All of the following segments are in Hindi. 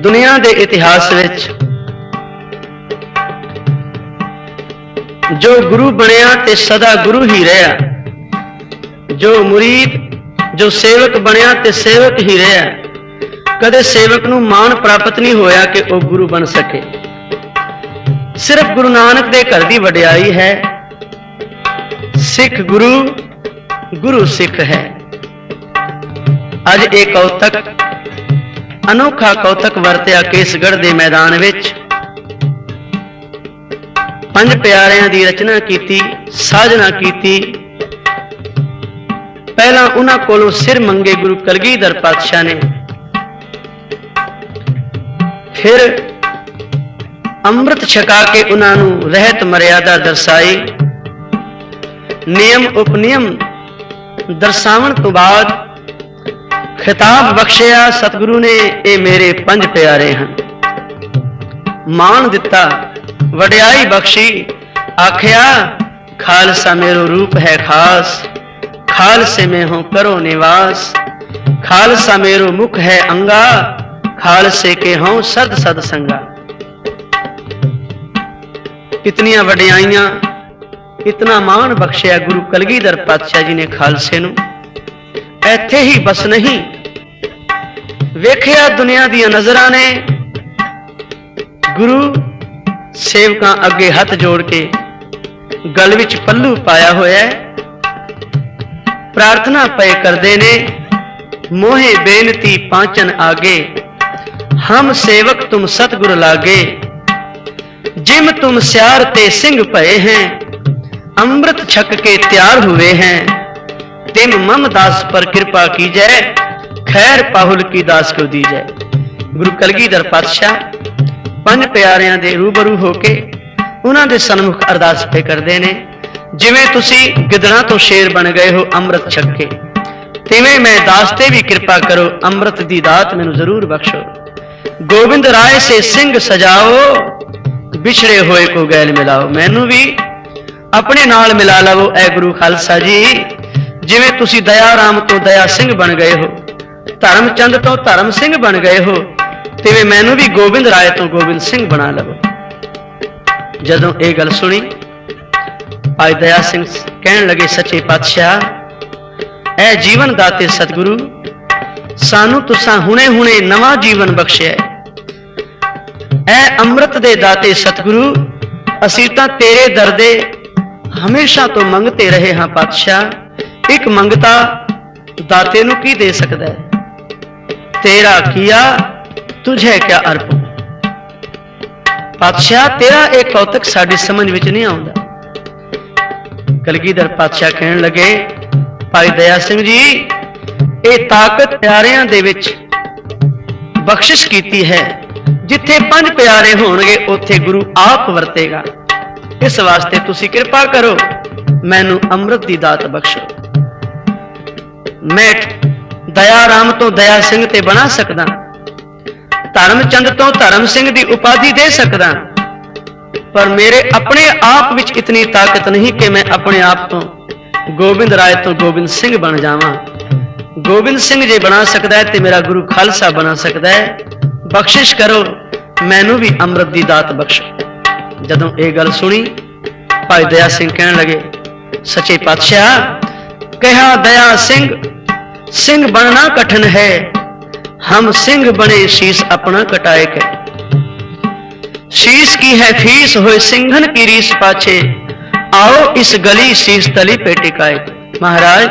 दुनिया के इतिहास विच जो गुरु बनया ते सदा गुरु ही रहा, जो मुरीद जो सेवक बनया ते सेवक ही रहा। कदे सेवक नूं मान प्राप्त नहीं होया कि वह गुरु बन सके। सिर्फ गुरु नानक दे घर दी वडियाई है। सिख गुरु, गुरु सिख है। अज एक कौतक, अनोखा कौतक वरत्या केसगढ़ के मैदान विच। पंज प्यारियां दी रचना कीती, साजना कीती। पहला उन्हां कोलों सिर मंगे गुरु कलगीधर पातशाह ने, फिर अमृत छका के उन्होंने रहत मर्यादा दर्शाई। नियम उपनियम दर्शावन तो बाद खिताब बख्शिया सतगुरु ने, ये मेरे पंज प्यारे हैं। मान दिता, वडियाई बख्शी, आख्या खालसा मेरो रूप है खास, खालसे में हूं करो निवास। खालसा मेरो मुख है अंगा, खालसे के हों सद सद संगा। कितनियां वडियाइयां, कितना मान बख्शिया गुरु कलगीधर पातशाह जी ने खालसे नूं। इत्थे ही बस नहीं, वेखिया दुनिया दी नजरां ने गुरु सेवकां अगे हथ जोड़ के गल विच पल्लू पाया होया है। प्रार्थना पे करदे ने, मोहे बेनती पांचन आगे, हम सेवक तुम सतगुर लागे। जिम तुम स्यार ते सिंह भये हैं, अमृत छक के तैयार हुए हैं। तिम मम दास पर कृपा की जय, खैर पाहुल की दास को दी जय। गुरु कलगीधर पातशाह पंज प्यारियां दे रूबरू होके उन्हां दे सन्मुख अरदास पे करदे ने, जिवें तुसी गिदड़ां तो शेर बन गए हो अमृत छक के, तिवें मैं दास ते भी कृपा करो, अमृत दी दात मैनूं जरूर बख्शो। गोबिंद राय से सिंह सजाओ, बिछड़े होए को गैल मिलाओ। मैनू भी अपने नाल मिला लवो ऐ गुरु खालसा जी, जिवें तुसी दया राम तो दया सिंह बन गए हो, धर्मचंद तो धर्म सिंह बन गए हो, तिवें मैनू भी गोबिंद राय तो गोबिंद सिंह बना लवो। जदों ये गल सुनी, भाई दया सिंह कहन लगे, सच्चे पातशाह ऐ जीवन दाते सतगुरु, सानू तुसां हुणे हुणे नवा जीवन बख्शिया। ऐ अमृत दे दाते सतगुरु, असीं तां तेरे दरदे हमेशा तो मंगते रहे हाँ पातशाह। एक मंगता दाते नू की दे सकदा है, तेरा किया तुझे क्या अर्पण। पातशाह तेरा एक कौतक साडी समझ विच नहीं आउंदा। कलगीधर पातशाह कहन लगे, भाई दया सिंह जी, ये ताकत प्यारियां दे विच बख्शिश कीती है। जिथे पंज प्यारे होणगे उत्थे गुरु आप वरतेगा। इस वास्ते तुसी कृपा करो, मैनू अमृत दी दात बख्शो। मैं दया राम तो दया सिंह ते बना सकदा, धर्मचंद तो धर्म सिंह दी उपाधि दे सकदा, पर मेरे अपने आप विच इतनी ताकत नहीं कि मैं अपने आप तो गोबिंद राय तो गोबिंद सिंह बन जावां। गोबिंद सिंह जे बना सकदा है ते मेरा गुरु खालसा बना सकदा है। बख्शिश करो, मैनू भी अमृत दी दात बख्शो। जदों ये गल सुनी, भाई दया सिंह कहन लगे, सच्चे पातशाह कहा दया सिंह, सिंह बनना कठिन है, हम सिंह बने शीश अपना कटाए के। शीश की है फीस होए सिंघन की रीस पाछे, आओ इस गली शीश तली पे टिकाए। महाराज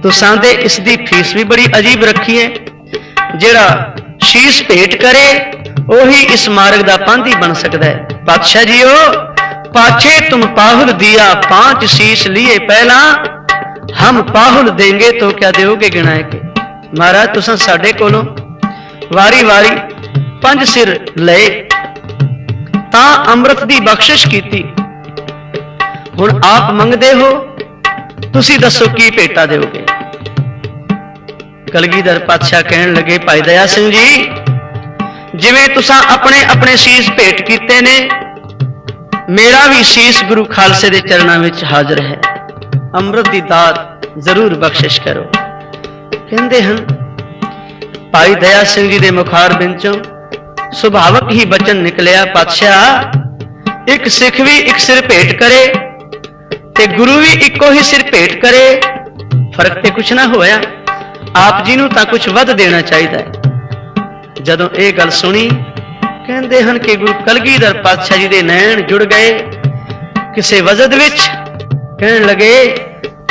तुसां दे इस दी फीस भी बड़ी अजीब रखी है। जेड़ा शीश भेंट करे वही इस मार्ग दा पांधी बन सकता है। पातशाह जीओ पाछे तुम पाहुल दिया, पांच शीश लिए पहला, हम पाहुल देंगे तो क्या दोगे गिनाए के। महाराज तुसां साडे कोलों वारी वारी पंज सिर लए तां अमृत दी बख्शिश कीती, हुण आप मंगदे हो, तुसी दसो की भेटा दोगे। कलगीधर पातशाह कहन लगे, भाई दया सिंह जी, जिवें तुसां अपने अपने शीश भेंट कीते ने, मेरा भी शीश गुरु खालसे दे चरणां विच हाजिर है। अमृत दी दात जरूर बख्शिश करो। कहंदे हन भाई दया सिंह जी दे मुखार बिंचों सुभावक ही बचन निकलिया, पातशाह एक सिख भी एक सिर भेंट करे ते गुरु भी इको ही सिर भेंट करे, फर्क ते कुछ ना होया। आप जी नूं तां कुछ वध देना चाहिए। जदों ये गल सुनी कहंदे हन कि गुरु कलगीधर पातशाह जी दे नैण जुड़ गए किसे वजद विच। कहण लगे,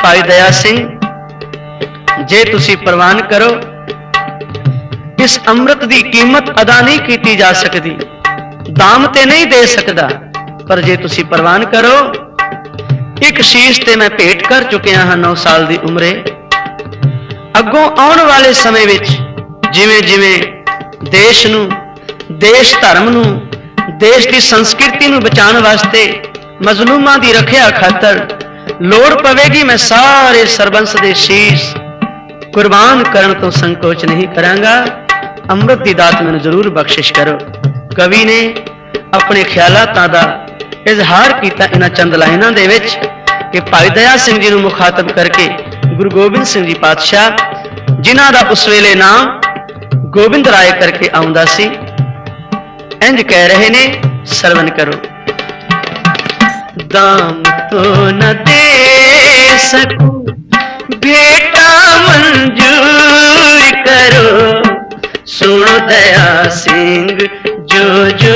भाई दया सिंह जे तुसी प्रवान करो, इस अमृत की कीमत अदा नहीं की जा सकती, दाम ते नहीं दे सकता, पर जे तुसी प्रवान करो, एक शीश ते मैं भेंट कर चुकिया हाँ 9 साल की उम्रे। अगों आने वाले समय विच जिवें जिवें देश नूं, देश धर्म नूं, देश की संस्कृति नूं बचाने वास्ते, मजलूमां की रखिया खातर लोड़ पवेगी, मैं सारे सरबंस दे शीश कुर्बान करन तो संकोच नहीं करांगा। अमृत की दात मैनूं जरूर बख्शिश करो। कवि ने अपने ख्यालातां दा इजहार किया इन्हां चंद लाइनां दे विच कि भाई दया सिंह जी नूं मुखातब करके गुरु गोबिंद सिंह जी पातशाह जिन्हां दा उस वेले नाम गोबिंद राय करके आउंदा सी, इंज कह रहे ने, सरवण करो। दाम तो न दे सकूं भेंटा मंजूर करो, सुनो दया सिंह जो जो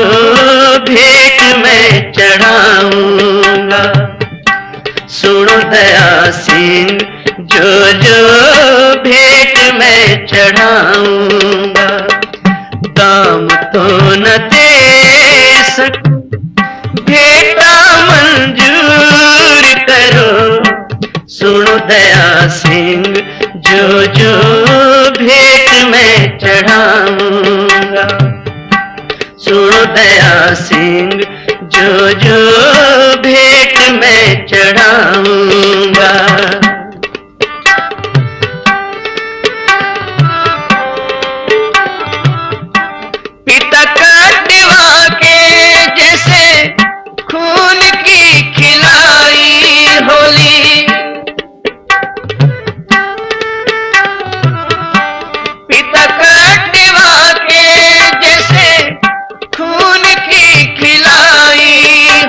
भेंट मैं चढ़ाऊंगा, सुनो दया सिंह जो जो भेंट मैं चढ़ाऊंगा। दाम तो न दे सकूं भेंटा मंजूर करो, सुनो दया सिंह जो जो भेंट मैं चढ़ाऊंगा, सुनो दया सिंह जो जो भेंट मैं चढ़ाऊंगा। पिता कटवा के जैसे खून की खिलाई होली, पिता कटवा के जैसे खून की खिलाई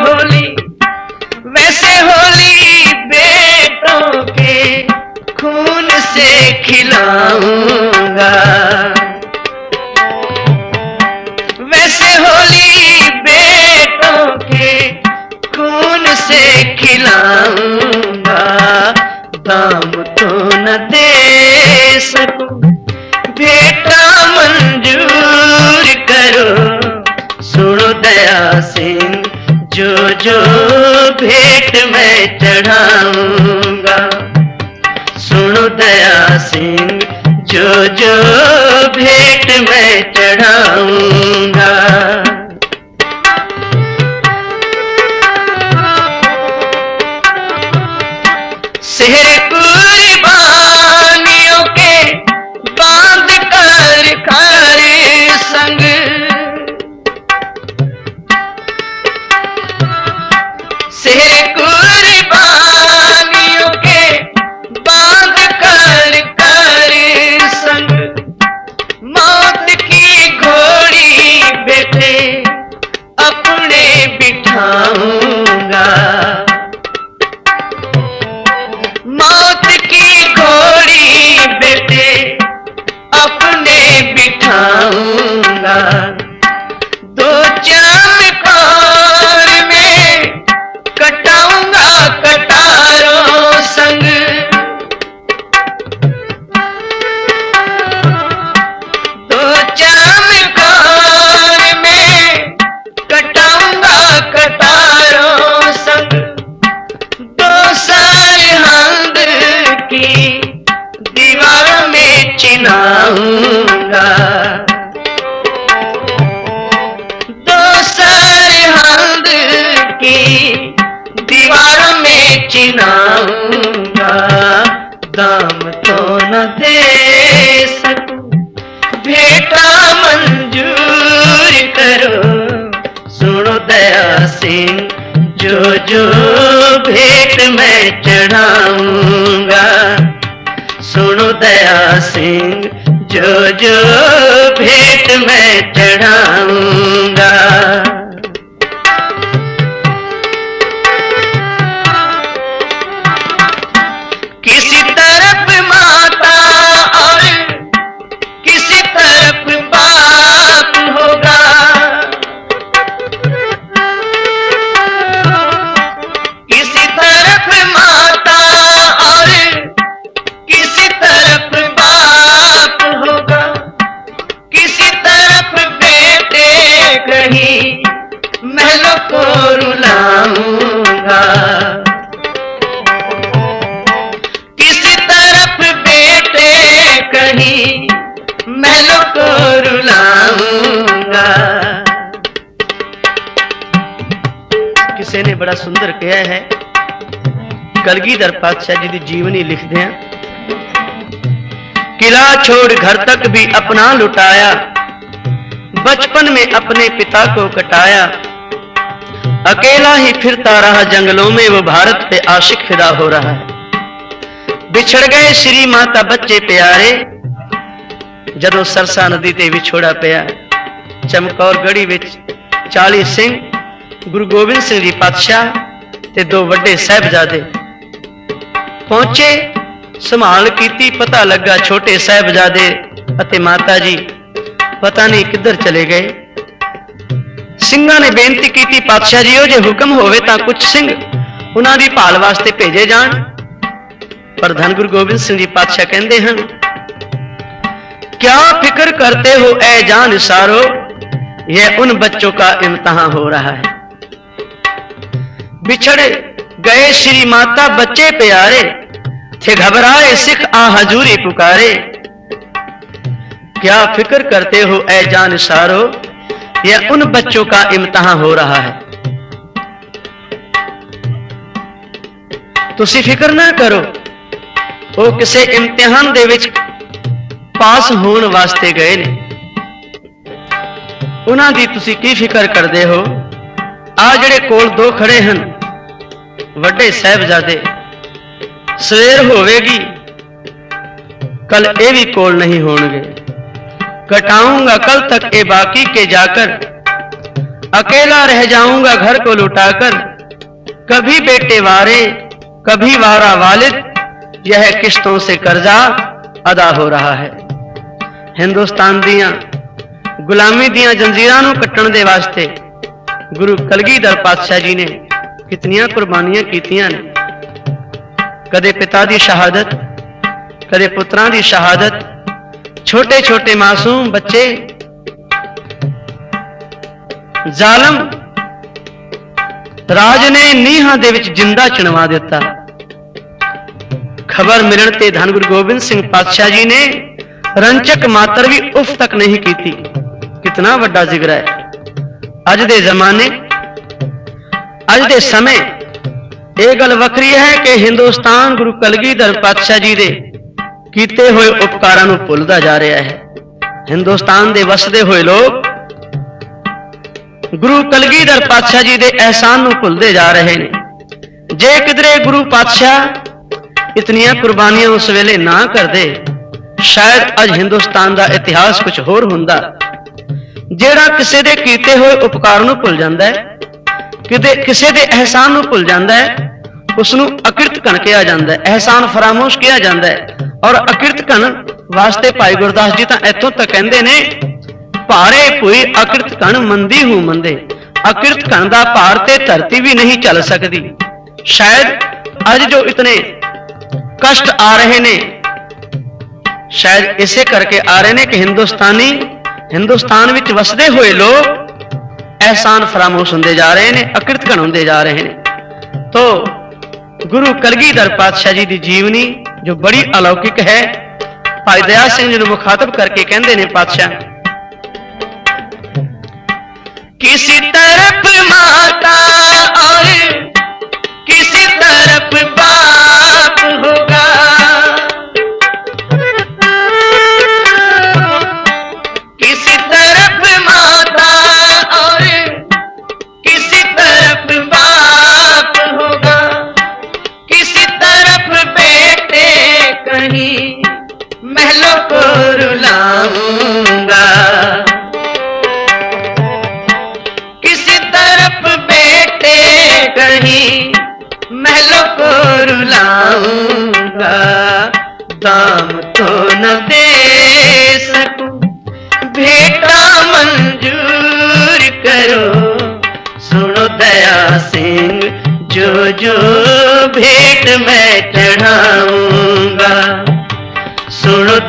होली, वैसे होली बेटों के खून से खिलाऊंगा, वैसे होली बेटों के खून से खिलाऊंगा। दाम तो न दे सकूं भेंटा मंजूर करो, सुनो दया सिंह जो जो भेंट मैं चढ़ाऊंगा, सुनो दया सिंह जो जो भेंट मैं चढ़ाऊंगा। सेहरे कुर्बानियों के बांध कर खारे संग, सेहरे कुर्बानियों के बांध कर खारे संग, मौत की घोड़ी बेटे अपने बिठाऊंगा, मौत की घोड़ी बेटे अपने बिठाऊंगा। दो चमकार में कटाऊंगा कटारों संग, दो चमकार में कटाऊंगा कटारों संग। दो सरहद की दीवारों में चिनाऊंगा, दो सरहद की दीवारों में चिनाऊंगा। दाम तो न दे सकूं भेंटा मंजूर करो, सुनो दया सिंह जो जो भेंट मैं चढ़ाऊंगा, सुनो दया सिंह जो जो भेंट मैं चढ़ाऊंगा। किसी तरफ माता और किसी तरफ बाप होगा, किसी तरफ माता और किसी तरफ बाप होगा, किसी तरफ बेटे कहीं महलों को रुलाऊंगा, किसी तरफ बेटे कहीं महलों को रुलाऊंगा। किसी ने बड़ा सुंदर कहा है, कलगीधर पातशाह जी की जीवनी लिखते हैं, किला छोड़ घर तक भी अपना लुटाया, बचपन में अपने पिता को कटाया, अकेला ही फिरता रहा जंगलों में, वो भारत पे आशिक फिदा हो रहा है। बिछड़ गए श्री माता बच्चे प्यारे, जदों सरसा नदी ते विछोड़ा पिया। चमकौर गढ़ी विच 40 सिंह, गुरु गोबिंद सिंह जी पातशाह ते 2 वड्डे साहिबजादे पहुंचे। संभाल कीती, पता लगा छोटे साहिबजादे अते माता जी पता नहीं किधर चले गए। ਸਿੰਘਾਂ ने बेनती की, पातशाह जी जे हुक्म होवे तां कुछ सिंह उन्हां दी भाल वास्ते भेजे जाण। पर धन गुरु गोबिंद सिंह जी पातशाह कहते हैं, क्या फिक्र करते हो ऐ जान सारो, यह उन बच्चों का इम्तिहान हो रहा है। बिछड़ गए श्री माता बच्चे प्यारे, थे घबराए सिख आ हजूरी पुकारे। क्या फिक्र करते हो ऐ जान सारो, यह उन बच्चों का इम्तिहान हो रहा है। तुसी फिक्र ना करो, वो किसी इम्तिहान दे विच पास होने वास्ते गए ने, उन्हां दी तुसी की फिक्र करते हो। आ जिहड़े कोल 2 खड़े हैं वड्डे साहिबजादे, सवेर होवेगी कल ये भी कोल नहीं होंगे। कटाऊंगा कल तक ये बाकी के जाकर, अकेला रह जाऊंगा घर को लुटाकर। कभी बेटे वारे कभी वारा वालिद, यह किश्तों से कर्जा अदा हो रहा है। हिंदुस्तान दियां गुलामी दियां जंजीरां नूं कट्टण दे वास्ते गुरु कलगीधर पातशाह जी ने कितनियां कुर्बानियां कीतियां ने। कदे पिता दी शहादत, कदे पुत्रां दी शहादत, छोटे छोटे मासूम बच्चे जालम राज ने नीहां दे विच जिंदा चिणवा दिता। खबर मिलण ते धन गुरु गोबिंद सिंह पातशाह जी ने रंचक मात्र भी उफ तक नहीं की थी। कितना वड्डा जिगरा है। अज दे जमाने, अज दे समय यह गल वखरी है कि हिंदुस्तान गुरु कलगीधर पातशाह जी दे कीते हुए उपकारां नूं भुलदा जा रहा है। हिंदुस्तान दे वसदे हुए लोग गुरु कलगीधर पातशाह जी दे एहसान नूं भुलदे जा रहे हैं। जे किधरे गुरु पातशाह इतनियां कुर्बानियां उस वेले ना करदे, शायद अज हिंदुस्तान का इतिहास कुछ होर हुंदा। जेड़ा किसी दे कीते हुए उपकार नूं भुल जांदा है, किसी दे एहसान नूं भुल जांदा है, उसनूं अकिरत घन कहा जांदा है, एहसान फरामोश कहा जांदा है। और अकिरत घन वास्ते भाई गुरदास जी तां इत्थों तक कहंदे ने, भारे भुई अकिरत घन मंदी हूं मंदे। अकिरत घन दा भार ते धरती भी नहीं चल सकती। शायद अज जो इतने कष्ट आ रहे ने, शायद इसे करके आ रहे ने कि हिंदुस्तान विच वसदे हुए लोग एहसान फरामोश होंदे जा रहे हैं, अकिरत घन होंदे जा रहे हैं। तो गुरु कलगीधर पातशाह जी की जीवनी जो बड़ी अलौकिक है, भाई दया सिंह जी को मुखातब करके कहते ने पातशाह, किसी तरफ माता और किसी तरफ बाप होगा, किसी तरफ माता और किसी तरफ बाप होगा, किसी तरफ बेटे कहीं महलों को रुला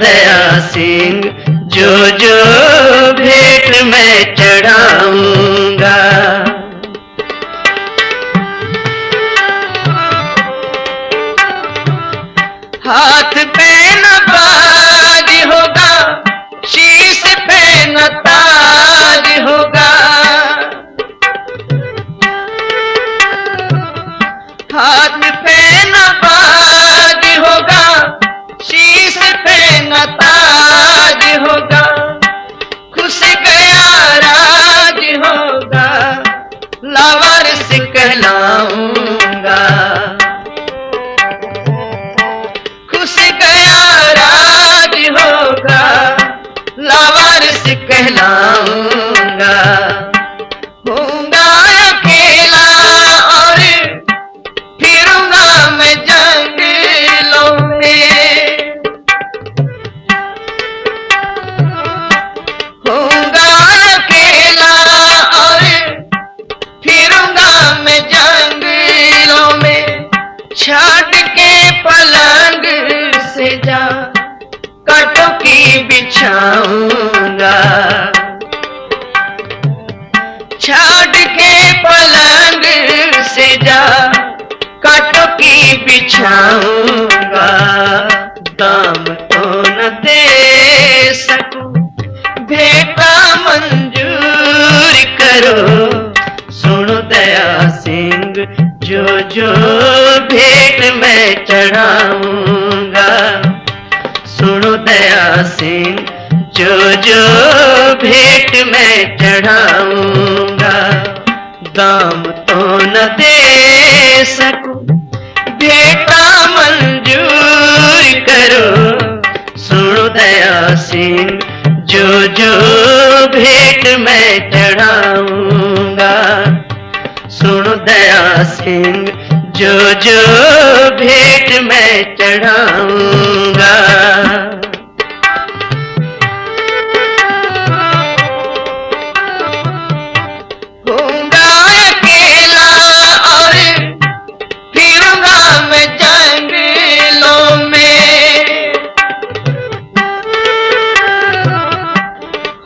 दया सिंह जो जो भेंट मैं चढ़ाऊंगा। हाथ पे न बाज होगा, शीश पे न ताज होगा। हाथ पे न बाज होगा, शीश पे न ताज होगा। खुश गया राज होगा, लावारिस कहलाऊंगा। खुश गया राज होगा, लावारिस कहलाऊंगा। होऊंगा अकेला और फिरूंगा मैं जंगलों में। होऊंगा अकेला और फिरूंगा मैं जंगलों में। छाट के पलंग से जा कांटों की बिछाऊंगा। छाट के पलंग से जा कांटों की बिछाऊंगा। दाम तो न दे सकूं, भेंटा मंजूर करो। सुनो दया सिंह जो जो भेंट मैं चढ़ाऊंगा। सुनो दया सिंह जो जो भेंट मैं चढ़ाऊंगा। दाम तो न दे सकूं, भेंटा मंजूर करो। सुनो दया सिंह जो जो भेंट मैं चढ़ाऊंगा। सुनो दया सिंह जो जो भेंट मैं चढ़ाऊंगा। होऊंगा अकेला और फिरूंगा मैं जंगलों में।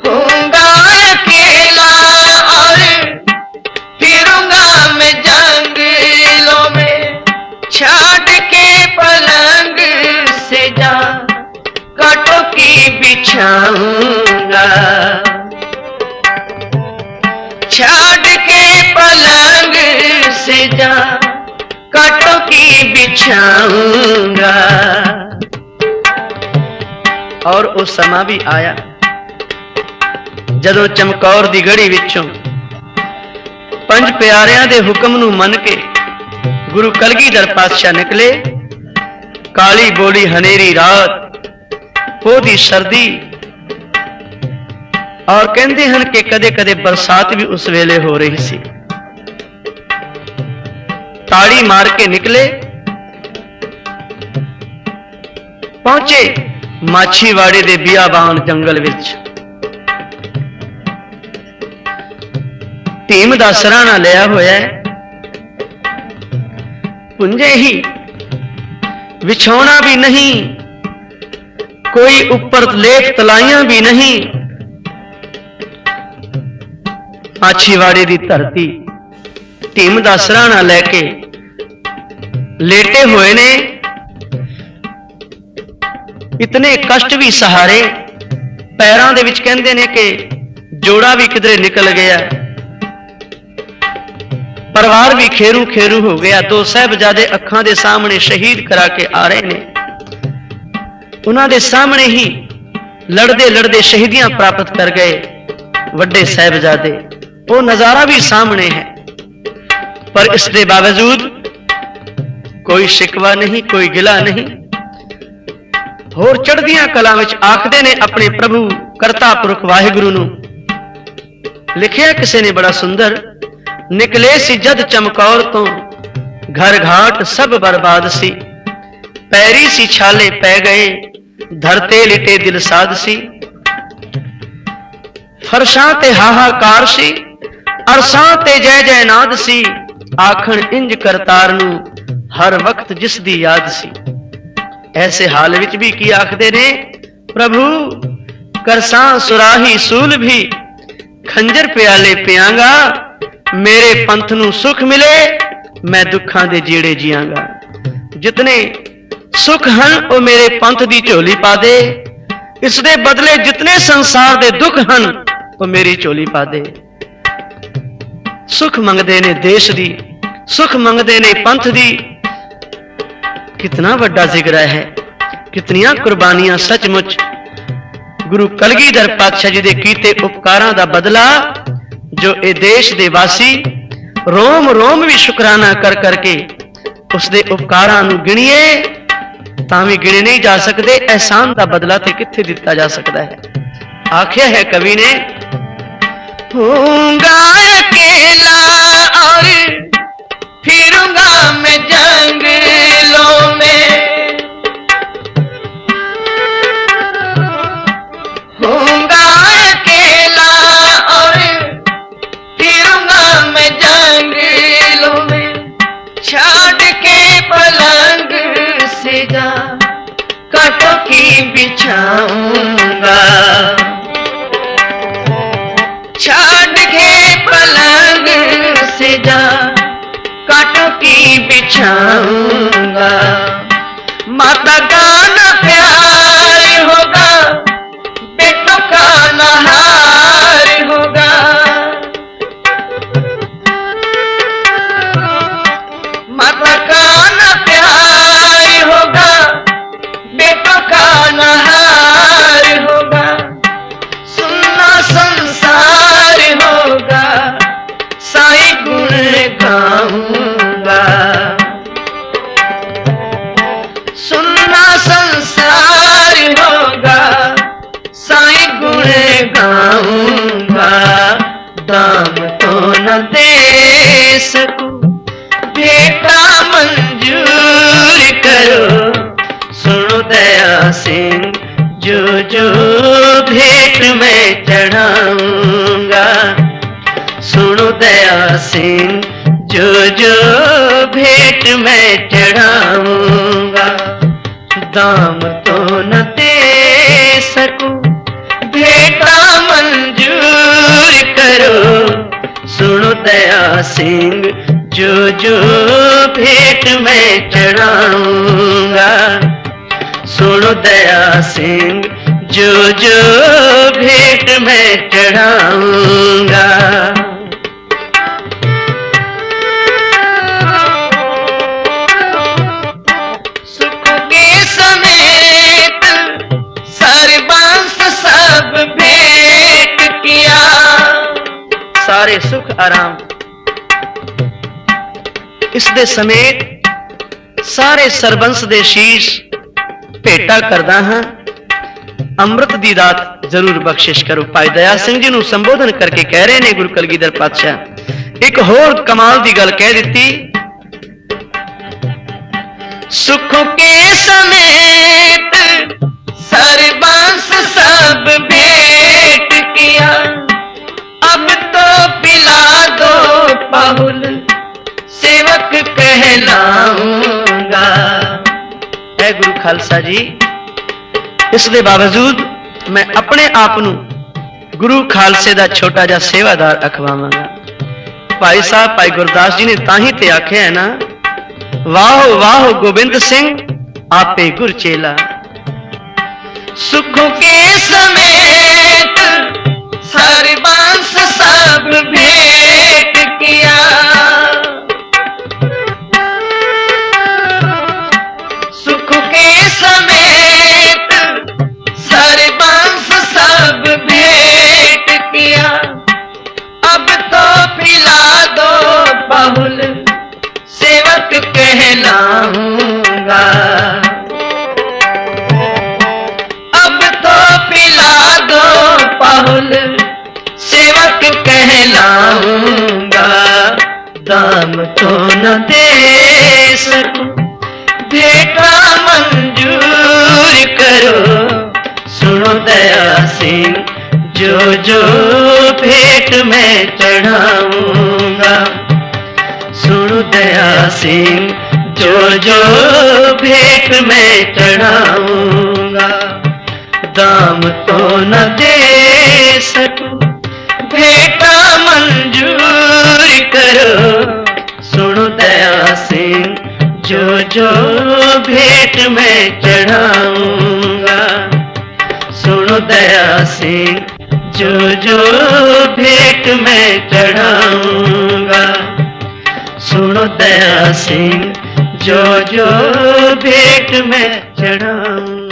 होऊंगा अकेला और फिरूंगा मैं जंगलों में। छाट के पलंग से जा कांटों की बिछाऊंगा। छाट के पलंग से जा कांटों की बिछाऊंगा। और ਉਹ ਸਮਾਂ ਵੀ ਆਇਆ ਜਦੋਂ ਚਮਕੌਰ ਦੀ ਗੜੀ ਵਿੱਚੋਂ ਪੰਜ ਪਿਆਰਿਆਂ ਦੇ ਹੁਕਮ ਨੂੰ ਮੰਨ ਕੇ ਗੁਰੂ ਕਲਗੀਧਰ ਪਾਤਸ਼ਾਹ ਨਿਕਲੇ। ਕਾਲੀ ਬੋਲੀ ਹਨੇਰੀ ਰਾਤ, ਉਹਦੀ ਸਰਦੀ, ਔਰ ਕਹਿੰਦੇ ਹਨ ਕਿ ਕਦੇ ਕਦੇ ਬਰਸਾਤ ਵੀ ਉਸ ਵੇਲੇ ਹੋ ਰਹੀ ਸੀ। ਤਾੜੀ ਮਾਰ ਕੇ ਨਿਕਲੇ, ਪਹੁੰਚੇ ਮਾਛੀਵਾੜੇ ਦੇ ਬਿਆਬਾਨ ਜੰਗਲ ਵਿੱਚ। ਧੀਮ ਦਾ ਸਰਾਣਾ ਲਿਆ ਹੋਇਆ ਹੈ, ਪੁੰਜੇ ਹੀ ਵਿਛਾਉਣਾ ਵੀ ਨਹੀਂ, ਕੋਈ ਉੱਪਰ ਲੇਖ ਤਲਾਈਆਂ ਵੀ ਨਹੀਂ। ਮਾਛੀਵਾੜੇ ਦੀ ਧਰਤੀ ਧੀਮ ਦਾ ਸਰਾਣਾ ਲੈ ਕੇ ਲੇਟੇ ਹੋਏ ਨੇ। ਇਤਨੇ ਕਸ਼ਟ ਵੀ ਸਹਾਰੇ, ਪੈਰਾਂ ਦੇ ਵਿੱਚ ਕਹਿੰਦੇ ਨੇ ਕਿ ਜੋੜਾ ਵੀ ਕਿਧਰੇ ਨਿਕਲ ਗਿਆ, ਪਰਿਵਾਰ ਵੀ ਖੇਰੂ ਖੇਰੂ ਹੋ ਗਿਆ। ਦੋ ਸਾਹਿਬਜ਼ਾਦੇ ਅੱਖਾਂ ਦੇ ਸਾਹਮਣੇ ਸ਼ਹੀਦ ਕਰਾ ਕੇ ਆ ਰਹੇ ਨੇ। ਉਹਨਾਂ ਦੇ ਸਾਹਮਣੇ ਹੀ ਲੜਦੇ ਲੜਦੇ ਸ਼ਹੀਦੀਆਂ ਪ੍ਰਾਪਤ ਕਰ ਗਏ ਵੱਡੇ ਸਾਹਿਬਜ਼ਾਦੇ। ਉਹ ਨਜ਼ਾਰਾ ਵੀ ਸਾਹਮਣੇ ਹੈ, ਪਰ ਇਸ ਦੇ ਬਾਵਜੂਦ ਕੋਈ ਸ਼ਿਕਵਾ ਨਹੀਂ, ਕੋਈ ਗਿਲਾ ਨਹੀਂ। ਹੋਰ ਚੜ੍ਹਦੀਆਂ ਕਲਾਂ ਵਿੱਚ ਆਖਦੇ ਨੇ ਆਪਣੇ ਪ੍ਰਭੂ ਕਰਤਾ ਪੁਰਖ ਵਾਹਿਗੁਰੂ ਨੂੰ। ਲਿਖਿਆ ਕਿਸੇ ਨੇ ਬੜਾ ਸੁੰਦਰ, ਨਿਕਲੇ ਸੀ ਜਦ ਚਮਕੌਰ ਤੋਂ ਘਰ ਘਾਟ ਸਭ ਬਰਬਾਦ ਸੀ। ਪੈਰੀ ਸੀ ਛਾਲੇ ਪੈ ਗਏ ਧਰਤੇ ਲਿਟੇ ਦਿਲ ਸਾਧ ਸੀ। ਫਰਸ਼ਾਂ ਤੇ ਹਾਹਾਕਾਰ ਸੀ, ਅਰਸਾਂ ਤੇ ਜੈ ਜੈ ਨਾਦ ਸੀ। ਆਖਣ ਇੰਜ ਕਰਤਾਰ ਨੂੰ ਹਰ ਵਕਤ ਜਿਸ ਦੀ ਯਾਦ ਸੀ। ਐਸੇ ਹਾਲ ਵਿੱਚ ਵੀ ਕੀ ਆਖਦੇ ਨੇ, प्रभु करसां सुराही सूल भी खंजर प्याले पियांगा, मेरे पंथ नूं सुख मिले मैं दुखां दे जीड़े जियांगा। जितने सुख हैं वो मेरे पंथ दी झोली पा दे, इस दे बदले जितने संसार दे दुख हैं वो मेरी झोली पा दे। सुख मंगदे ने देश दी, सुख मंगदे ने पंथ दी, कितना वड्डा जिगरा है, कितनियां कुर्बानियां सचमुच गुरु कलगीधर पातशाह जी दे कीते उपकारां दा बदला जो ए देश दे वासी रोम रोम भी शुकराना कर करके उस दे उपकारां नूं गिणीए तां भी गिणे नहीं जा सकते। एहसान दा बदला ते कित्थे दिता जा सकता है। आख्या है कवि ने, होऊंगा अकेला और फिरूंगा मैं जंगलों में, होऊंगा अकेला और फिरूंगा मैं जंगलों में, छाड़ के पलंग से जा कांटों की बिछाऊंगा, छाड़ के पलंग से जा कांटों की बिछाऊंगा। माता का न प्यार होगा, बेटों का न हार होगा, माता का न प्यार होगा, बेटों का न हार होगा, सुनना संसार होगा, साईं गुण गाऊंगा, सुनना संसार होगा, साईं गुण गाऊंगा। दाम तो न दे सकूं बेटा मंजूर करो, सुनो दया सिंह जो जो भेंट मैं चढ़ाऊंगा, सुनो दया सिंह जो जो भेंट मैं चढ़ाऊंगा। दाम तो न दे सकूं भेंटा मंजूर करो, सुनो दया सिंह जो जो भेंट मैं चढ़ाऊंगा, सुनो दया सिंह जो जो भेंट मैं चढ़ाऊंगा। सुख के समेत सरबंस सब भेंट किया, सारे सुख आराम इस दे समेत सारे सरबंस दे शीश भेटा करदा हां, अमृत दी दात जरूर बख्शिश करो। भाई दया सिंह जी नूं संबोधन करके कह रहे ने गुरु कलगीधर पातशाह एक होर कमाल दी गल कह दिती, सुख के समेत सरबंस सब भेंट किया, अब तो पिला दो पाहुल सेवक कहलाऊंगा। है गुरु खालसा जी, इस दे बावजूद मैं अपने आप नूं गुरु खालसे दा छोटा जा सेवादार अखवावांगा। भाई साहब भाई गुरदास जी ने ताही ते आख्या है ना, वाह वाह गोबिंद सिंह आपे गुर चेला। सुख के समेत सरबंस सब भेंट किया, सुख के समेत सरबंस सब भेंट किया, अब तो पिला दो बहुल सेवक कहलाऊंगा, अब तो पिला दो बहुल सेवक कहलाऊंगा। दाम तो न दे सकूं भेंटा मंजूर करो, सुनो दया सिंह जो जो भेंट मैं चढ़ाऊंगा, सुनो दया सिंह जो जो भेंट मैं चढ़ाऊंगा। दाम तो न दे सकूं, भेंटा मंजूर करो। सुनो दया सिंह जो जो भेंट मैं चढ़ाऊंगा, सुनो दया सिंह जो जो भेंट मैं चढ़ाऊंगा, सुनो दया सिंह जो जो भेंट मैं चढ़ाऊंगा।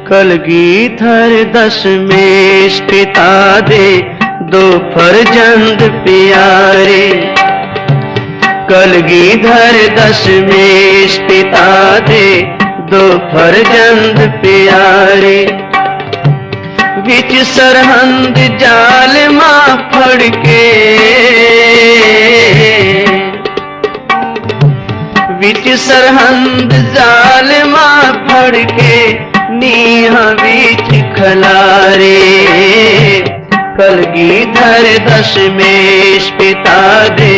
कलगीधर दशमेश पिता दे दो फर्जंद प्यारे, कलगीधर दशमेश पिता दे दो फर्जंद प्यारे। विच सरहंद जालिमा फड़ के, विच सरहंद जालिमा फड़ के नीहा बीच खलारे। कलगीधर दशमेश पिता दे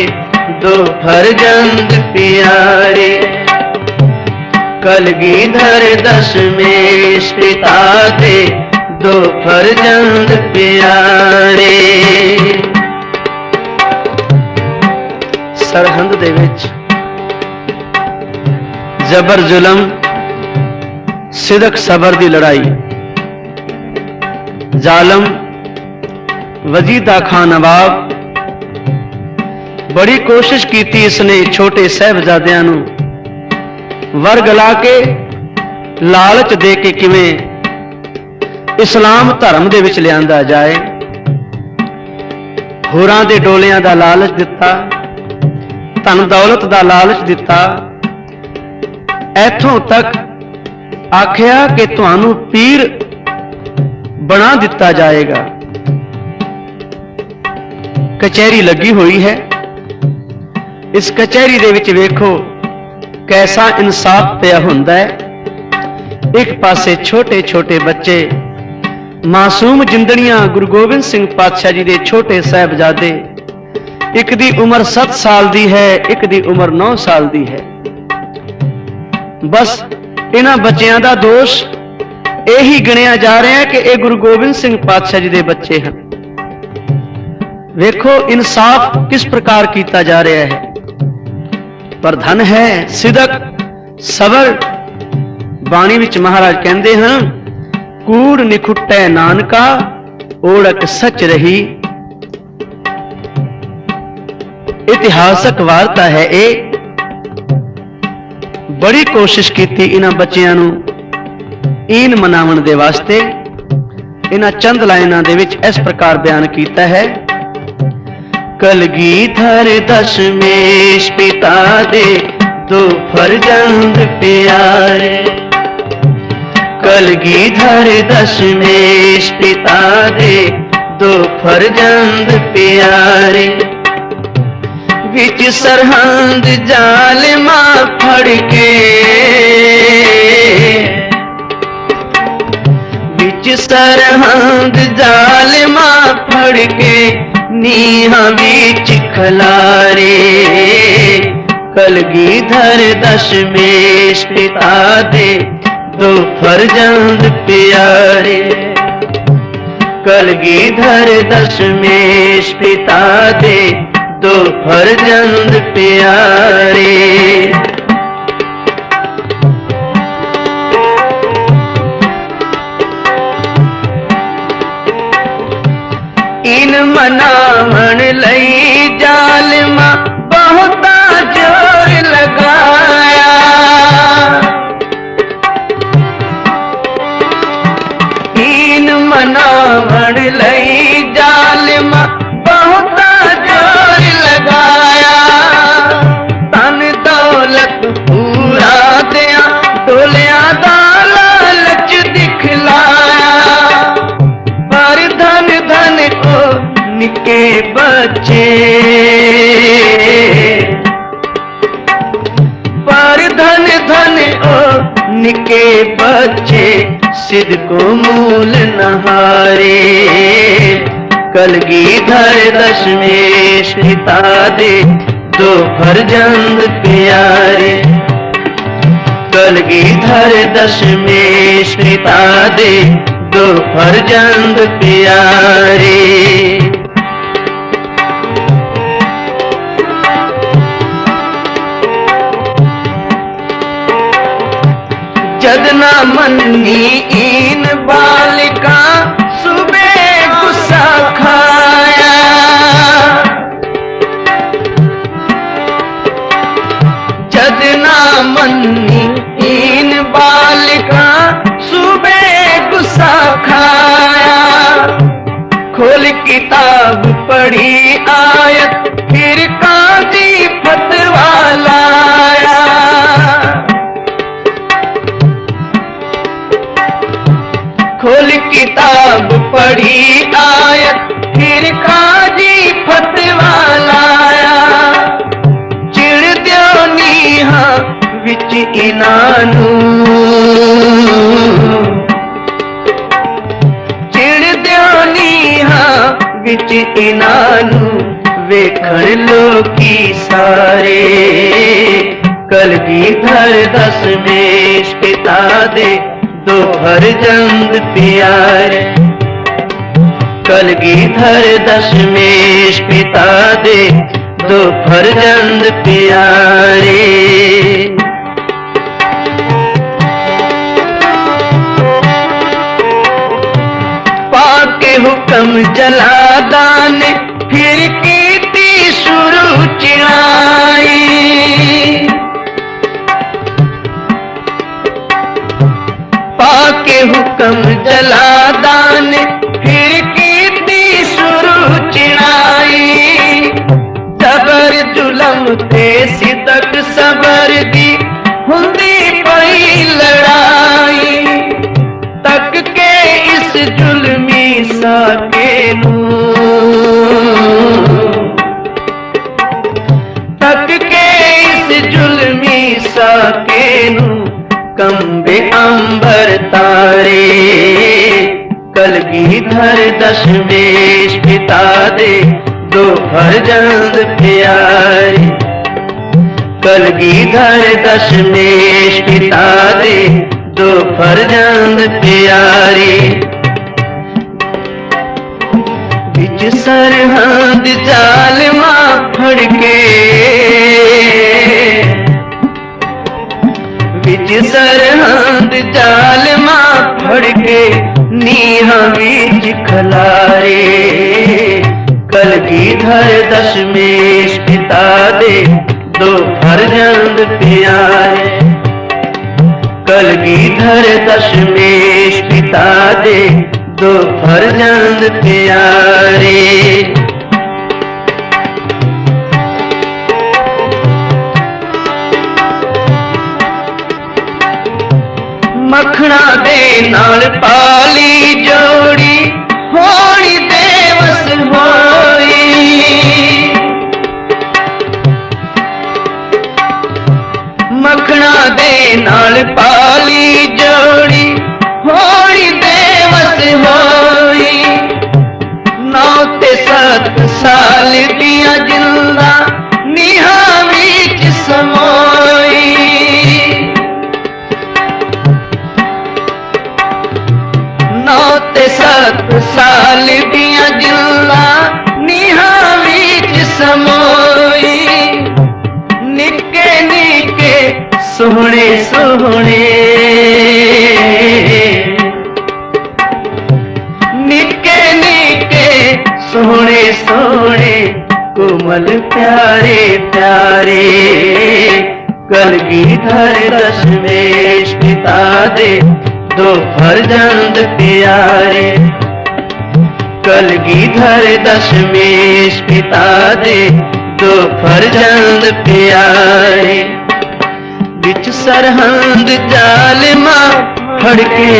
दो फर्जंद प्यारे, कलगीधर दशमेश पिता दे दो फर्जंद प्यारे। सरहंद दे विच जबर जुलम सिदक सबर दी लड़ाई। जालम वजीदा खान नवाब बड़ी कोशिश की इसने छोटे साहबजादियां नूं वरगला के लालच दे के किवें इस्लाम धर्म दे विच लिआंदा जाए। होरां दे डोलियां दा लालच दिता, धन दौलत दा लालच दिता, ऐथों तक आखिया कि तुहानू पीर बना दिता जाएगा। कचहरी लगी हुई है, इस कचहरी दे विच वेखो कैसा इंसाफ पिया हुंदा है। एक पासे छोटे छोटे बच्चे मासूम जिंदड़ियां गुरु गोबिंद सिंह पातशाह जी दे छोटे साहबजादे, एक दी उम्र 7 साल दी है, एक दी उम्र 9 साल दी है। बस इन्हां बच्चियां दा दोष यही गिणिया जा रहा है कि ये गुरु गोबिंद सिंह पातशाह जी दे बच्चे हैं। वेखो इंसाफ किस प्रकार किया जा रहा है। पर धन है सिदक सबर। बाणी विच महाराज कहते हैं, कूड़ निखुट्टै नानका ओढ़क सच रही। इतिहासक वार्ता है ये। बड़ी कोशिश की इन्हां बच्चियां नूं ईन मनावन दे वास्ते। इन्हां चंद लाइनां दे विच इस प्रकार बयान कीता है, कलगीधर दशमेश पिता दे दो फर्जंद प्यारे, कलगीधर दशमेश पिता दे दो फर्जंद प्यारे। विच सरहंद जालिमा फड़ के, विच सरहंद जालिमा फड़ के नीहा बीच खलारे। कलगीधर दशमेश पिता दे दो फर्जंद प्यारे, कलगीधर दशमेश पिता दे दो फर्जंद प्यारे। इन मनावन लई जालिमा बहुता जोर लगाया, इन मनावन लई जालिमा बहुता जोर लगाया। तन दौलत पूरा दिया डोलिया दा लालच दिखलाया, पर धन धन बच्चे, पर धन धन ओ निके बच्चे, सिद्ध को मूल नहारे। कलगीधर दशमेश पिता दे दो फर्जंद प्यारे। कलगीधर दशमेश पिता दे दो फर्जंद प्यारे। जदना मन्नी इन बालिका, सुबह गुस्सा खाया। जदना मन्नी इन बालिका, सुबह गुस्सा खाया। खोल किताब पढ़ी आयत, फिर काजी फतवा लाया। खोल किताब पढ़ी आयत, फिर काजी फतवा लाया। चिड़ द्यो नीहा विच इनानू, चिड़ द्यो नीहा विच इनानू, वेखण लोकी सारे। कलगीधर दशमेश पिता दे दो फर्जंद प्यारे। कलगीधर दशमेश पिता दे दो फर्जंद प्यारे। पाके हुक्म जलादान, फिर कीती शुरू चिड़ाई। पाके हुक्म जलादान, फिर कीती शुरू चिड़ाई। जबर जुलम ते सिदक सबर दी हुंदी पई लड़ाई। तक के इस जुल्मी साके नू, तक के इस जुल्मी साके नू, कंबे अंबर तारे। कलगीधर दशमेश पिता दे दो फर्जंद प्यारे। कलगीधर दशमेश पिता दे दो फर्जंद प्यारे। बिच सरहद जालिमा फड़के, बिच सरहद जालिमा फड़के, नीहा बीच खलारे। कलगीधर दशमेश पिता दे दो फर्जंद प्यारे। कलगीधर दशमेश पिता दे दो फर्जंद प्यारे। मखना दे नाल पाली जोड़ी, होनी देवस होई। मखना दे नाल पाली जोड़ी, होनी देवस होई। 9 ते 7 साल दिया जिंदा, निहा विच समोई। 9 ते 7 साल दिया जिंदा, निहा विच समोई। निके निके सोहने सोहने, निके निके सोहने सोहने, कोमल प्यारे प्यारे। कलगीधर दशमेश पिता दे दो फर्जंद प्यारे। कलगीधर दशमेश पिता दे दो फर्जंद प्यारे। बिच सरहद जालिमा फड़के,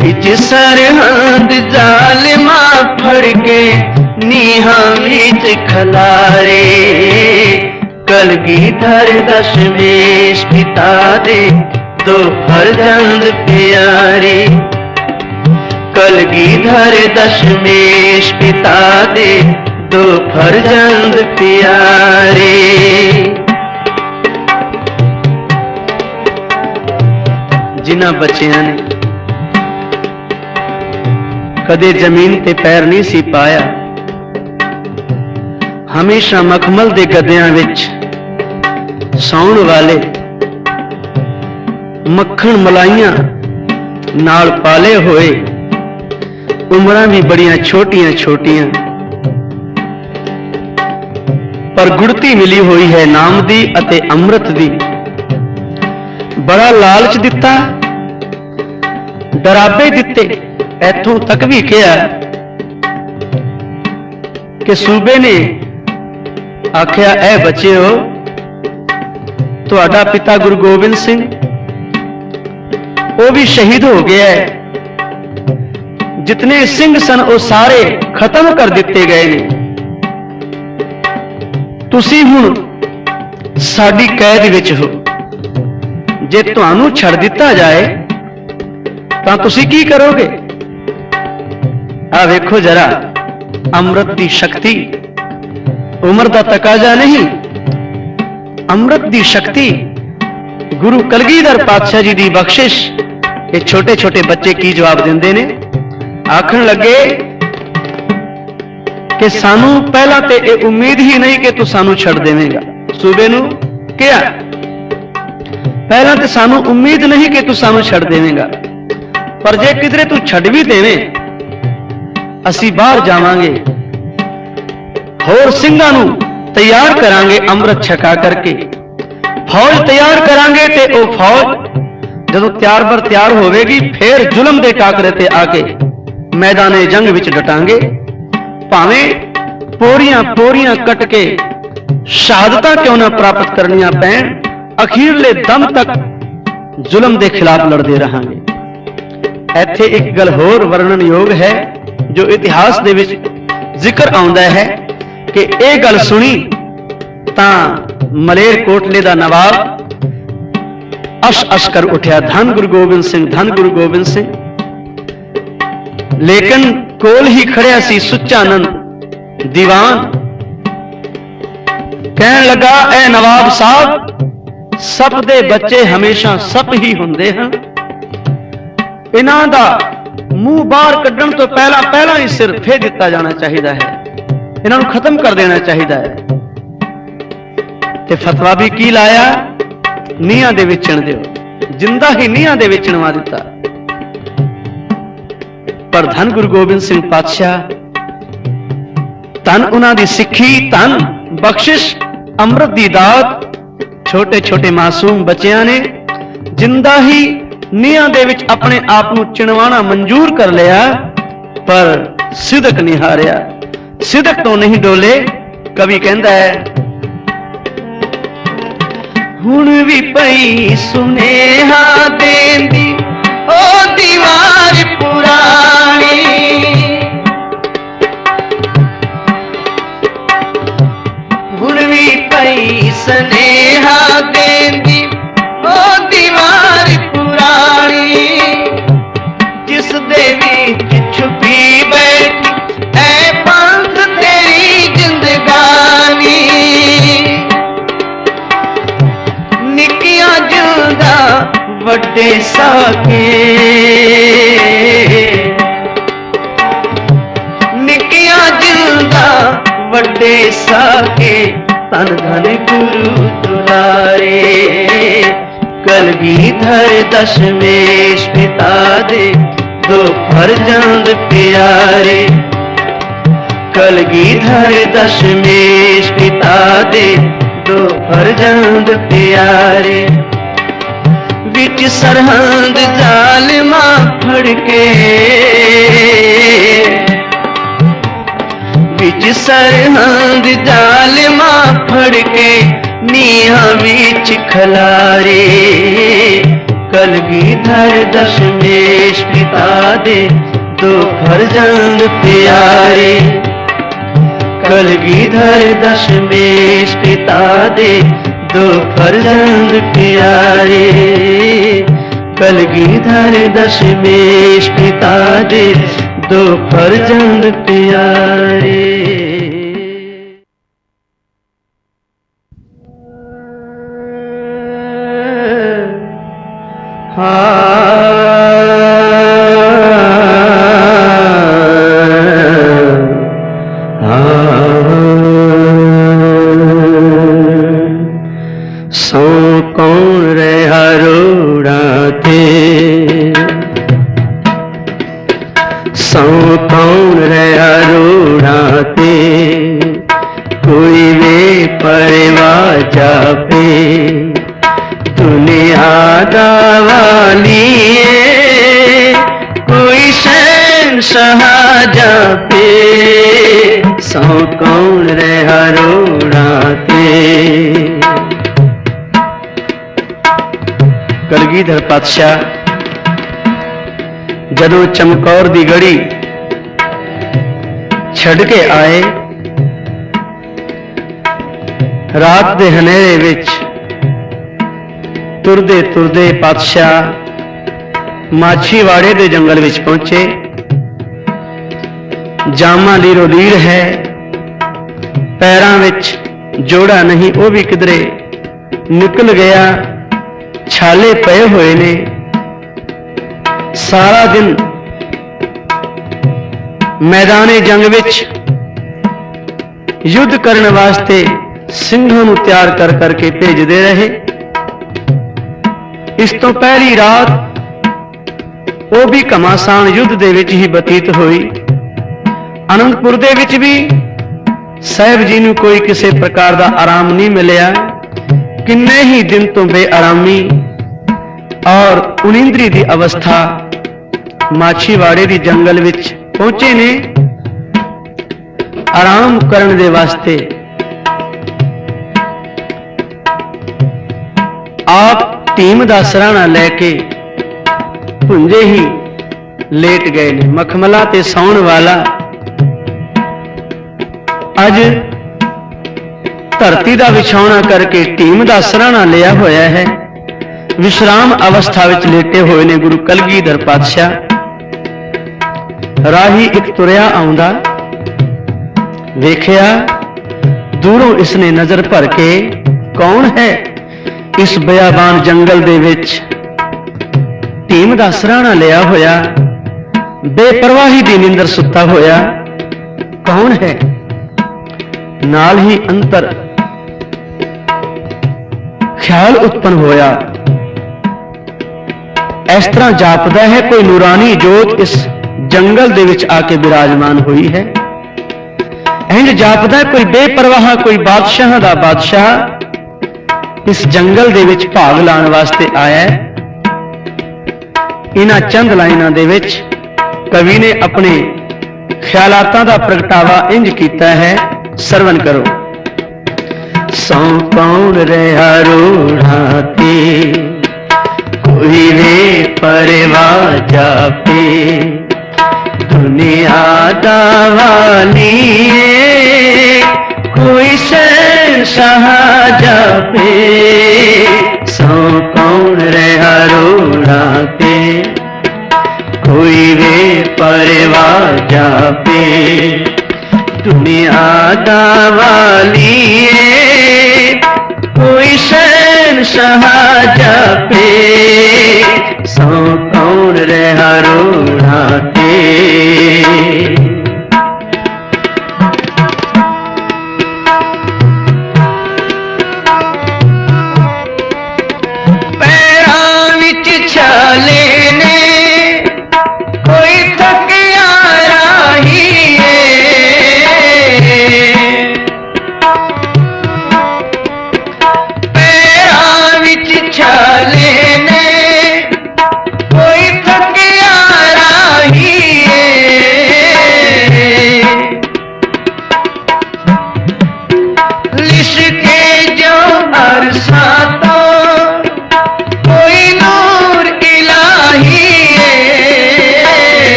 बिच विच सरहद जालिमा फड़ के नीहां विच खलारे। कलगीधर दशमेश पिता दे दो फर्जंद प्यारे। कलगीधर दशमेश पिता दे दो फर्जंद प्यारे। जिन्हां बच्चियां ने कदे जमीन ते पैर नहीं सी पाया, हमेशा मखमल दे गद्दियां विच सौण वाले, मक्खण मलाइयां नाल पाले होए, उमरां भी बड़ियां छोटियां छोटियां, पर गुड़ती मिली हुई है नाम दी अते अमृत दी। बड़ा लालच दिता, डराबे दिते, इथों तक भी कहा कि सूबे ने आख्या, ऐ बच्चेओ, तुहाडा पिता गुरु गोबिंद सिंह वो भी शहीद हो गया है, जितने सिंह सन वो सारे खत्म कर दिते गए ने, तुसी हुण साडी कैद विच हो, जे तुहानू छड़ दिता जाए तां तुसी की करोगे? आ वेखो जरा, अमृत दी शक्ति, उम्र दा तकाजा नहीं, अमृत दी शक्ति, गुरु कलगीधर पातशाह जी दी बख्शिश। ये छोटे छोटे बच्चे की जवाब देंदे ने, आखण लगे कि सानू पहला ते ये उम्मीद ही नहीं कि तू सानू छड़ देवेगा। सूबे नू क्या पहला ते सानू उम्मीद नहीं कि तू सानू छड़ देवेगा, पर जे किधरे तू छड़ भी देवे, असी बाहर जावांगे, होर सिंघां नू तैयार करांगे अमृत छका करके, फौज तैयार करांगे, ते ओ फौज जदों तैयार बर तैयार होवेगी, फिर जुल्म दे टाकरे ते आके मैदाने जंग विच डटांगे, भावें पोरियां पोरियां कट के शहादतां क्यों ना प्राप्त करनियां पैण, अखीरले दम तक जुल्म के खिलाफ लड़ते रहांगे। इत्थे एक गल होर वर्णन योग है, जो इतिहास दे विच जिक्र आउंदा है कि यह गल सुनी तां मलेरकोटले दा नवाब अश अश कर उठ्या, धन गुरु गोबिंद सिंह, धन गुरु गोबिंद सिंह। लेकिन कोल ही खड़िया सी सुच्चानंद दीवान, कहन लगा, ए नवाब साहब, सप दे बच्चे हमेशा सप ही हुंदे हैं, इन्हां दा मुंह बाहर कड्ढण तो पहला पहला ही सिर फेर दिता जाना चाहिए है, इन्हां नूं खत्म कर देना चाहिए है। ते फतवा भी की लाया, नीहां दे विचण दिओ, जिंदा ही नीहां दे विच नवा दिता। पर धन गुरु गोबिंद सिंह पातशाह, धन उन्हां दी सिੱਖੀ, धन बख्शिश, अमृत दी दात, छोटे छोटे मासूम बच्चियां ने जिंदा ही नीहां दे विच अपने आप नूं चिणवाना मंजूर कर लिया, पर सिदक नहीं हारिया, सिदक तो नहीं डोले। कवि कहंदा है, हुण भी पई सुनेहा देंदी ओ दीवार पुरानी, हुण भी पई सनेहा देंदी ओ दीवार पुरानी, जिस दे विच छुपी बैठी ऐ पंथ तेरी जिंदगानी, निकियां जुदा वड्डे साके, निकियां जुदा वड्डे साके, तन धन गुरु दुलारे। कलगीधर दशमेश पिता दे दो फर्जंद प्यारे। कलगीधर दशमेश पिता दे दो फर्जंद प्यारे। विच सरहद जालिमा फड़ के, विच सरहद जालिमा फड़ के नीहां विच खलारे। कलगीधर दशमेश पिता दे दो फर्जंद प्यारे, कलगीधर दशमेश पिता दे दो फर्जंद प्यारे, कलगीधर दशमेश पिता दे दो फर्जंद प्यारे। सो कौन रहा रोड़ाते, सो कौन रहा रोड़ाते, कोई वे परवाह जापे, दुनिया दावाली कोई शहंशाह जापे, सो कौन रहा रोड़ाते। कलगीधर पातशाह जदों चमकौर दी गड़ी छड़ के आए, रात दे हनेरे विच तुरदे तुरदे पातशाह माछीवाड़े दे जंगल विच पहुंचे। जामा लीरो लीर है, पैरां विच जोड़ा नहीं वो भी किधरे निकल गया, छाले पए हुए ने। सारा दिन मैदाने जंग विच युद्ध करने वास्ते ਸਿੰਘਾਂ ਨੂੰ ਤਿਆਰ कर करके भेजते रहे। इस तो पहली रात वो भी घमासान युद्ध दे विच ही बतीत हुई। आनंदपुर दे विच भी साहिब जी नूं कोई किसी प्रकार का आराम नहीं मिलिया। किन्ने ही दिन तो बेआरामी और उनिंद्री की अवस्था माछीवाड़े की जंगल विच पहुंचे ने आराम करने दे वास्ते। आप टीम का सराहना लैके भुंजे ही लेट गए ने। मखमला ते सौण वाला अज धरती का विछावना करके टीम का सराहना लिया होया है। विश्राम अवस्था विच लेटे हुए ने गुरु कलगीधर पातशाह। राही एक तुरया आउंदा वेखिया, दूरों इसने नजर भर के कौन है इस बयाबान जंगल दे विच टीम का सराहना लिया होया, बेपरवाही दी निंदर सुता होया कौन है। नाल ही अंतर ख्याल उत्पन्न होया, इस तरह जापदा है कोई नूरानी जोत इस जंगल दे विच आके विराजमान हुई है। इंज जापदा कोई बेपरवाह कोई बादशाह दा बादशाह इस जंगल दे विच भाग लाने वास्ते आया है। इन्हां चंद लाइनां दे विच कवि ने अपने ख्यालातां दा प्रगटावा इंज कीता है, सरवण करो। सौ कौन रहा रूढ़ाते, कोई वे परवाह जापे, दुनिया दावाली कोई शहंशाह जापे, सौ कौन रहा रूढ़ाते, कोई वे परवाह जापे, दुनिया दावाली कोई शहंशाह जापे, सौ कौन रहा रूढ़ाते। पैरां विच छाले ने कोई थकिया राही पैरां विच छाले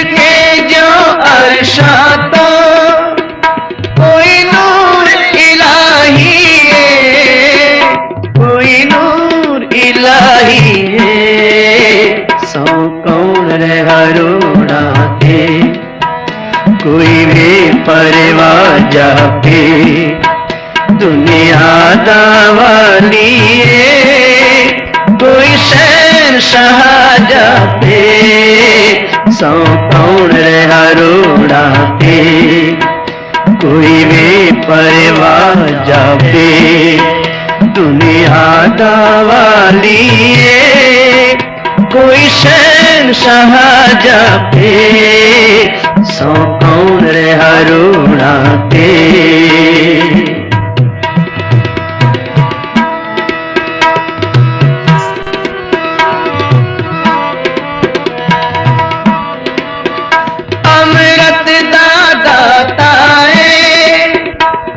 के जो अर्शा तो कोई नूर इलाही है, कोई नूर इलाही है। सौ कौन हरोड़ा थे कोई भी परवाह जाके दुनिया दावाली है, कोई शहंशाह जापे। सौ कौन हरोड़ा थे कोई भी परवाह जापे दुनिया दावाली है, कोई शहंशाह जापे। सौ कौन हरोड़ा थे अमृत दादा ताए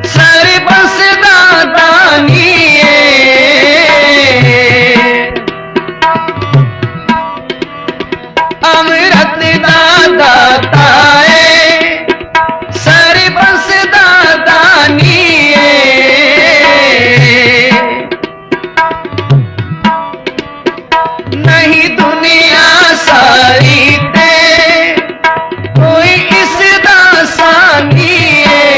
सरबस दादानिए। अमृत दादा ताए सरबस दादानिए। नहीं दुनिया सारी ते कोई इस दासानी है,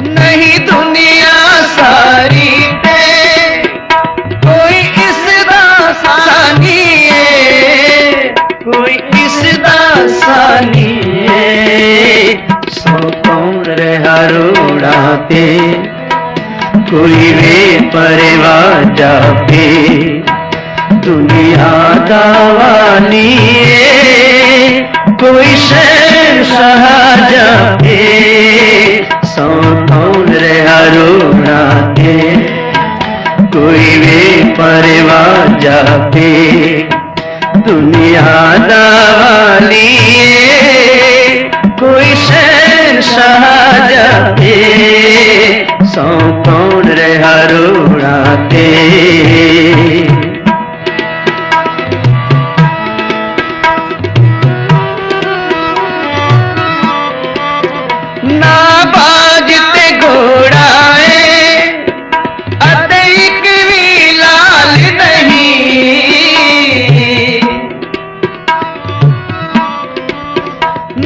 नहीं दुनिया सारी ते कोई इस दासानी है, कोई इस दासानी है। सौ कौन हरोड़ा थे कोई वे परवाह जापे दुनिया दावानी है, कोई शहंशाह जापे। सौ कौन हरोड़ा थे कोई वे परवाह जापे दुनिया दावाली है, कोई शहंशाह जापे। सौ कौन हरोड़ा थे ना बाजते घोड़ाए अते एक भी लाल नहीं,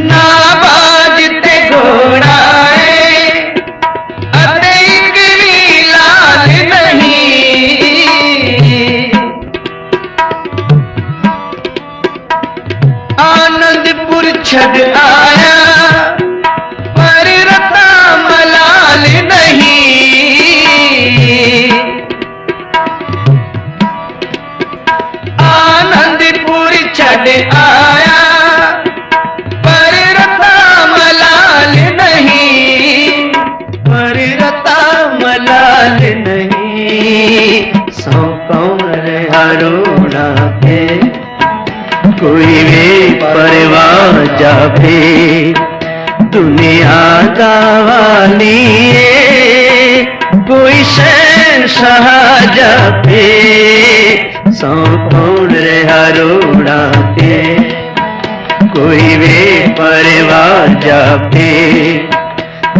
ना बाजते घोड़ाए अते एक भी लाल नहीं। आनंदपुर छड़ आया पर रता मलाल नहीं, आनंदपुर छड़ आया पर रता मलाल नहीं, पर रता मलाल नहीं। सौ कौन हरोड़ा थे कोई भी परवाह जापे दुनिया दावानी है, कोई शहंशाह जापे। सौ कौन हरोड़ा थे कोई भी परवाह जापे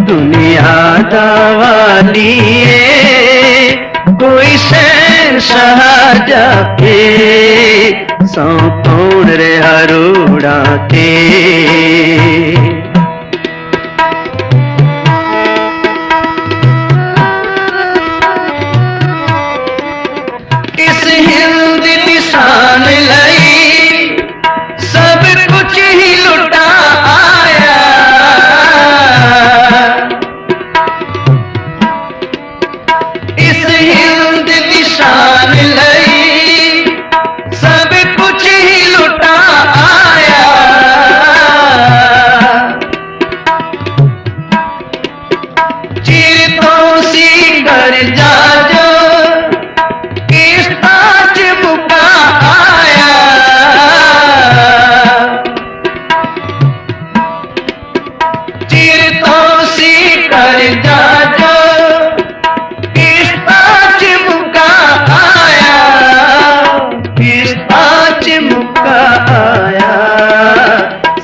दुनिया दावानी है, कोई शहंशाह जापे। सौ कौन हरोड़ा थे इस हिंद निशान लई सब कुछ ही लुटा आया। इस हिंद निशान लई सब कुछ ही लुटा आया। किस्ता चिमका आया,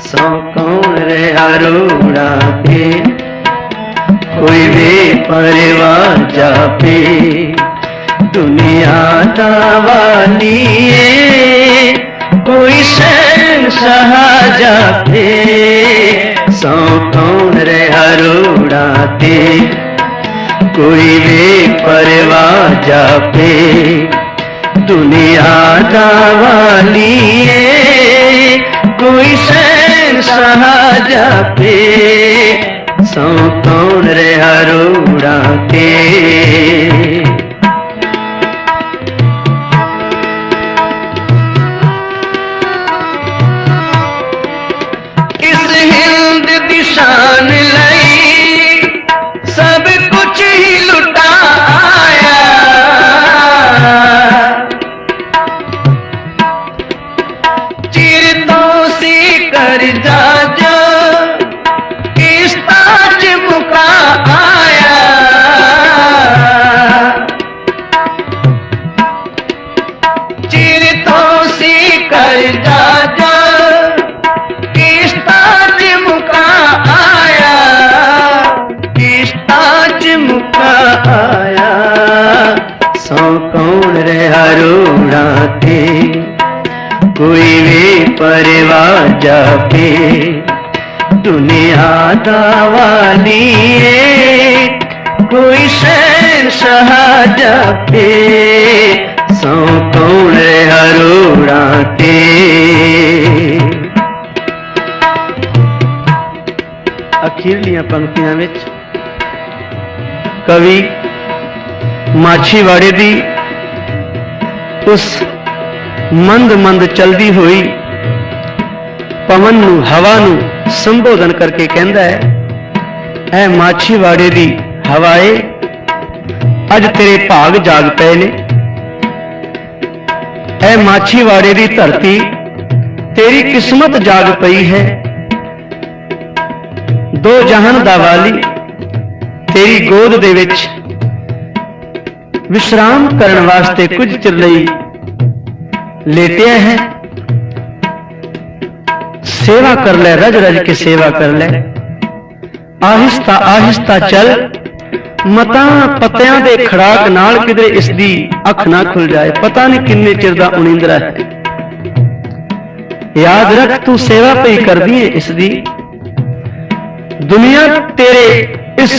सौ कौन रे अरोड़ा पे, कोई भी परवाह जापे, दुनिया दावानी कोई शहंशाह जापे, सौ कौन रे अरोड़ा पे, कोई भी परवाह जापे, दुनिया दावाली कोई शहंशाह जापे, सौ कौन रे अरोड़ा के। इस हिंद दी शान लई सब कुछ ही लुटाया, चिर तो सी कर जा जा किस्ता चिमका आया, चिर तो सी कर जा जा किस्ता चिमका आया, किस्ता चिमका आया, सौ कौन रे अरोड़ा थे, कोई भी परवाह जापे, दुनिया दावाली कोई शहंशाह जापे, सौ कौन रे अरोड़ा के। अखीरलियां पंक्तियां विच कवि माछीवाड़े दी उस मंद मंद चलदी हुई पवन नू हवा नू संबोधन करके कहंदा है, ऐ माछीवाड़े दी हवाए अज तेरे भाग जाग पए ने, ऐ माछीवाड़े दी धरती तेरी किस्मत जाग पई है, दो जहान दा वाली तेरी गोद दे विच विश्राम करन वास्ते कुछ चिर लई लेटिया है, सेवा कर ले, रज रज के सेवा कर ले, आहिस्ता आहिस्ता चल, मता पत्तियां दे खड़ाक नाल किधरे इसदी अख ना खुल जाए, पता नहीं किन्ने चिर दा उनिंदरा है, याद रख तू सेवा पई करदी है इसदी, दुनिया तेरे इस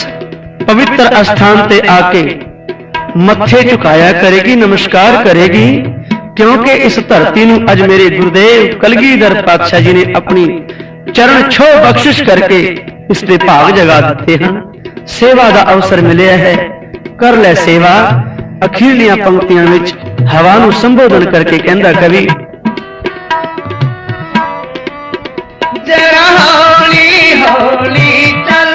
पवित्र स्थान ते आके मत्थे झुकाया करेगी, नमस्कार करेगी, क्योंकि इस धरती नू अज मेरे गुरुदेव कलगीधर पातशाह जी ने अपनी चरण छो बख्शिश करके इसके भाग जगा दिते हैं, सेवा का अवसर मिले है, कर ले सेवा। अखीरलियां पंक्तियां विच हवा नू संबोधन करके कहंदा कवि, जरा हौली हौली चल,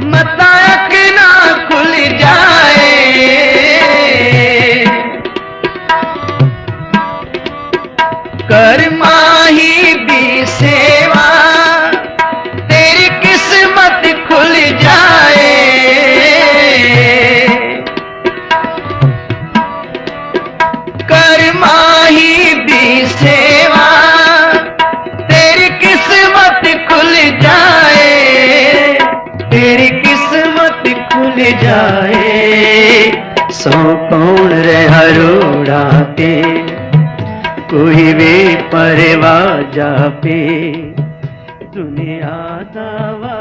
मता अख ना खुल जाए, कर माही भी सेवा तेरी किस्मत खुल जाए, कर माही भी सेवा तेरी किस्मत खुल जाए, तेरी किस्मत खुल जाए, सौ कौन रे अरोड़ा के, कोई भी परवाह जापे, दुनिया दावा